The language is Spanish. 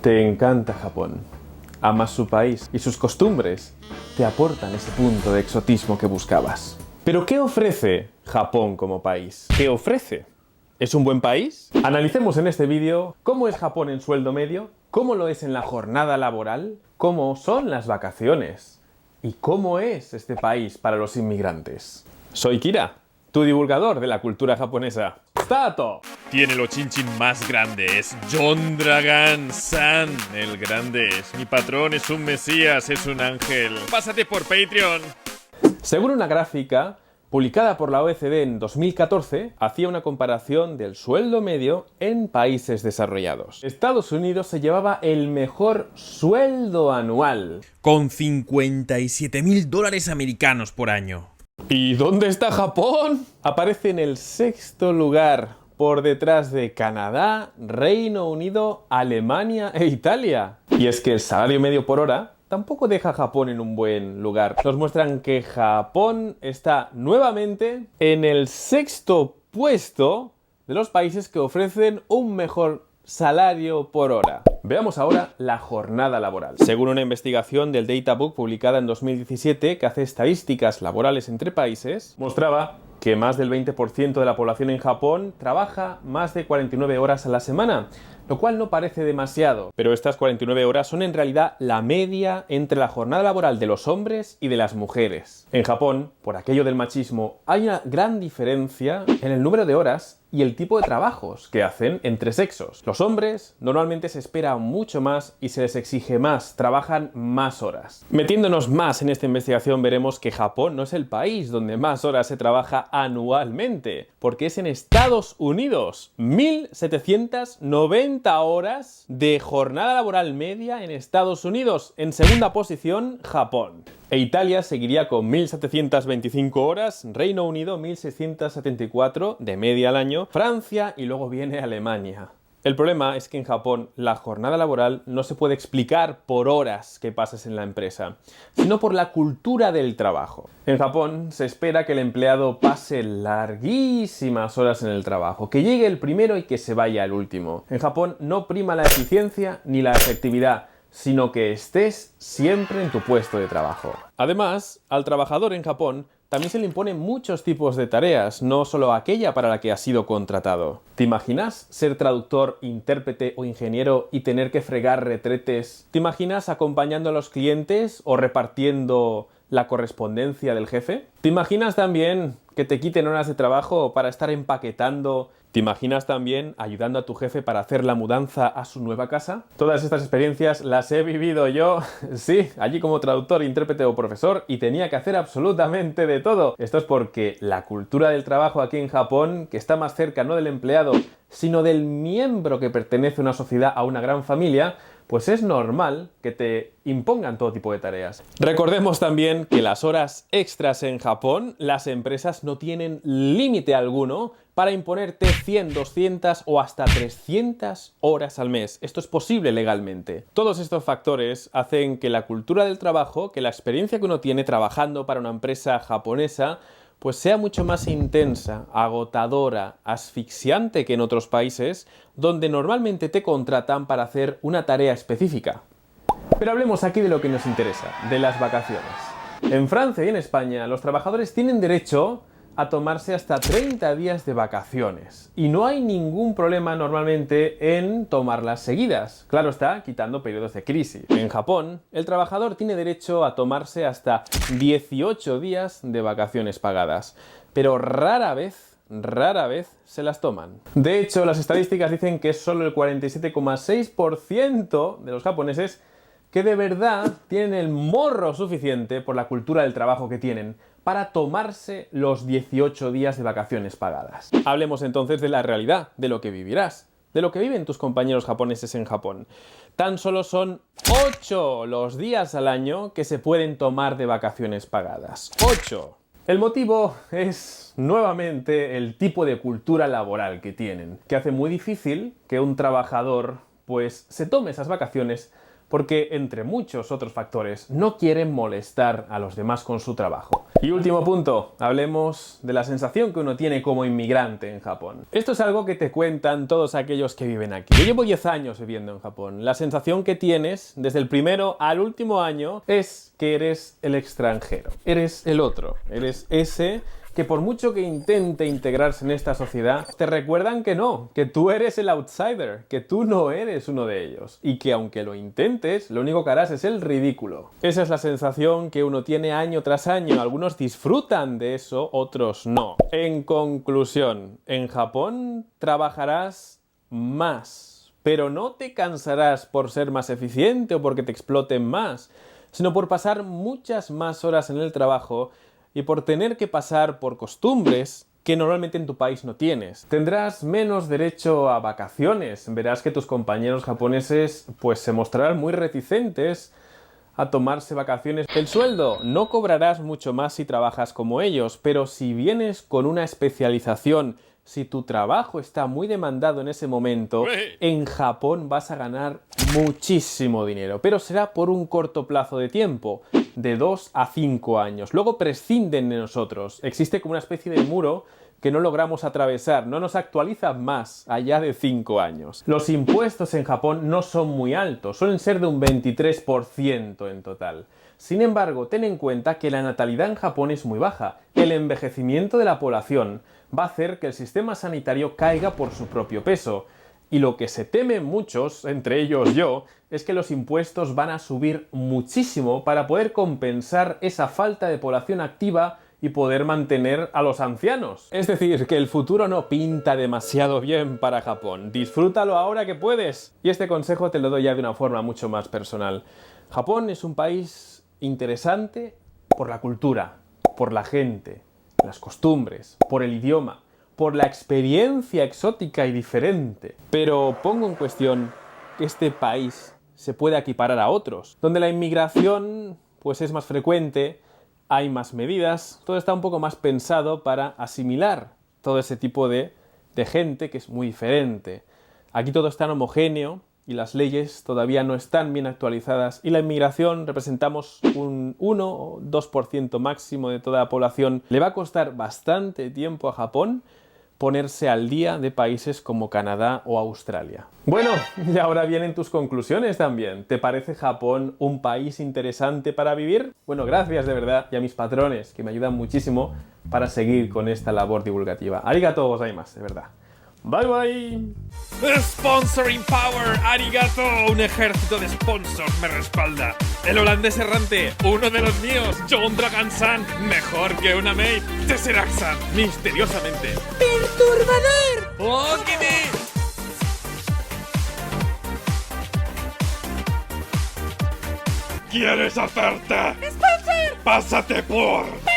Te encanta Japón, amas su país y sus costumbres te aportan ese punto de exotismo que buscabas. Pero ¿qué ofrece Japón como país? ¿Qué ofrece? ¿Es un buen país? Analicemos en este vídeo cómo es Japón en sueldo medio, cómo lo es en la jornada laboral, cómo son las vacaciones y cómo es este país para los inmigrantes. Soy Kira, tu divulgador de la cultura japonesa. ¡Stato! Tiene los chinchin más grandes. John Dragan-san, el grande es. Mi patrón es un mesías, es un ángel. Pásate por Patreon. Según una gráfica publicada por la OECD en 2014, hacía una comparación del sueldo medio en países desarrollados. Estados Unidos se llevaba el mejor sueldo anual, Con $57.000 americanos por año. ¿Y dónde está Japón? Aparece en el sexto lugar, por detrás de Canadá, Reino Unido, Alemania e Italia. Y es que el salario medio por hora tampoco deja a Japón en un buen lugar. Nos muestran que Japón está nuevamente en el sexto puesto de los países que ofrecen un mejor salario por hora. Veamos ahora la jornada laboral. Según una investigación del Databook publicada en 2017 que hace estadísticas laborales entre países, mostraba que más del 20% de la población en Japón trabaja más de 49 horas a la semana, lo cual no parece demasiado, pero estas 49 horas son en realidad la media entre la jornada laboral de los hombres y de las mujeres. En Japón, por aquello del machismo, hay una gran diferencia en el número de horas y el tipo de trabajos que hacen entre sexos. Los hombres normalmente se espera mucho más y se les exige más, trabajan más horas. Metiéndonos más en esta investigación veremos que Japón no es el país donde más horas se trabaja anualmente, porque es en Estados Unidos. 1.790 horas de jornada laboral media en Estados Unidos. En segunda posición, Japón. E Italia seguiría con 1.725 horas, Reino Unido 1.674 de media al año, Francia y luego viene Alemania. El problema es que en Japón la jornada laboral no se puede explicar por horas que pases en la empresa, sino por la cultura del trabajo. En Japón se espera que el empleado pase larguísimas horas en el trabajo, que llegue el primero y que se vaya el último. En Japón no prima la eficiencia ni la efectividad, sino que estés siempre en tu puesto de trabajo. Además, al trabajador en Japón también se le imponen muchos tipos de tareas, no solo aquella para la que has sido contratado. ¿Te imaginas ser traductor, intérprete o ingeniero y tener que fregar retretes? ¿Te imaginas acompañando a los clientes o repartiendo la correspondencia del jefe? ¿Te imaginas también que te quiten horas de trabajo para estar empaquetando? ¿Te imaginas también ayudando a tu jefe para hacer la mudanza a su nueva casa? Todas estas experiencias las he vivido yo, sí, allí como traductor, intérprete o profesor, y tenía que hacer absolutamente de todo. Esto es porque la cultura del trabajo aquí en Japón, que está más cerca no del empleado, sino del miembro que pertenece a una sociedad, a una gran familia, pues es normal que te impongan todo tipo de tareas. Recordemos también que las horas extras en Japón, las empresas no tienen límite alguno para imponerte 100, 200 o hasta 300 horas al mes. Esto es posible legalmente. Todos estos factores hacen que la cultura del trabajo, que la experiencia que uno tiene trabajando para una empresa japonesa, pues sea mucho más intensa, agotadora, asfixiante que en otros países, donde normalmente te contratan para hacer una tarea específica. Pero hablemos aquí de lo que nos interesa, de las vacaciones. En Francia y en España, los trabajadores tienen derecho a tomarse hasta 30 días de vacaciones. Y no hay ningún problema normalmente en tomarlas seguidas. Claro está, quitando periodos de crisis. En Japón, el trabajador tiene derecho a tomarse hasta 18 días de vacaciones pagadas. Pero rara vez se las toman. De hecho, las estadísticas dicen que es solo el 47,6% de los japoneses que de verdad tienen el morro suficiente por la cultura del trabajo que tienen para tomarse los 18 días de vacaciones pagadas. Hablemos entonces de la realidad, de lo que vivirás, de lo que viven tus compañeros japoneses en Japón. Tan solo son 8 los días al año que se pueden tomar de vacaciones pagadas. 8. El motivo es nuevamente el tipo de cultura laboral que tienen, que hace muy difícil que un trabajador pues se tome esas vacaciones porque, entre muchos otros factores, no quieren molestar a los demás con su trabajo. Y último punto, hablemos de la sensación que uno tiene como inmigrante en Japón. Esto es algo que te cuentan todos aquellos que viven aquí. Yo llevo 10 años viviendo en Japón. La sensación que tienes desde el primero al último año es que eres el extranjero. Eres el otro. Eres ese que por mucho que intente integrarse en esta sociedad, te recuerdan que no, que tú eres el outsider, que tú no eres uno de ellos, y que aunque lo intentes, lo único que harás es el ridículo. Esa es la sensación que uno tiene año tras año. Algunos disfrutan de eso, otros no. En conclusión, en Japón trabajarás más, pero no te cansarás por ser más eficiente o porque te exploten más, sino por pasar muchas más horas en el trabajo y por tener que pasar por costumbres que normalmente en tu país no tienes. Tendrás menos derecho a vacaciones. Verás que tus compañeros japoneses pues se mostrarán muy reticentes a tomarse vacaciones. El sueldo, no cobrarás mucho más si trabajas como ellos, pero si vienes con una especialización, si tu trabajo está muy demandado en ese momento, en Japón vas a ganar muchísimo dinero, pero será por un corto plazo de tiempo, de 2 a 5 años. Luego prescinden de nosotros. Existe como una especie de muro que no logramos atravesar, no nos actualizan más allá de 5 años. Los impuestos en Japón no son muy altos, suelen ser de un 23% en total. Sin embargo, ten en cuenta que la natalidad en Japón es muy baja. El envejecimiento de la población va a hacer que el sistema sanitario caiga por su propio peso. Y lo que se temen muchos, entre ellos yo, es que los impuestos van a subir muchísimo para poder compensar esa falta de población activa y poder mantener a los ancianos. Es decir, que el futuro no pinta demasiado bien para Japón. Disfrútalo ahora que puedes. Y este consejo te lo doy ya de una forma mucho más personal. Japón es un país interesante por la cultura, por la gente, las costumbres, por el idioma, por la experiencia exótica y diferente. Pero pongo en cuestión que este país se puede equiparar a otros, donde la inmigración pues es más frecuente, hay más medidas, todo está un poco más pensado para asimilar todo ese tipo de gente que es muy diferente. Aquí todo es tan homogéneo y las leyes todavía no están bien actualizadas y la inmigración representamos un 1 o 2% máximo de toda la población. Le va a costar bastante tiempo a Japón ponerse al día de países como Canadá o Australia. Bueno, y ahora vienen tus conclusiones también. ¿Te parece Japón un país interesante para vivir? Bueno, gracias de verdad y a mis patrones que me ayudan muchísimo para seguir con esta labor divulgativa. Arigatou gozaimasu, de verdad. Bye bye. Sponsoring Power, arigato. Un ejército de sponsors me respalda. El holandés errante, uno de los míos. John Dragan-san, mejor que una maid. Tesseract-san, misteriosamente. ¡Perturbador! ¡Okini! ¿Quieres hacerte? ¡Sponsor! ¡Pásate por!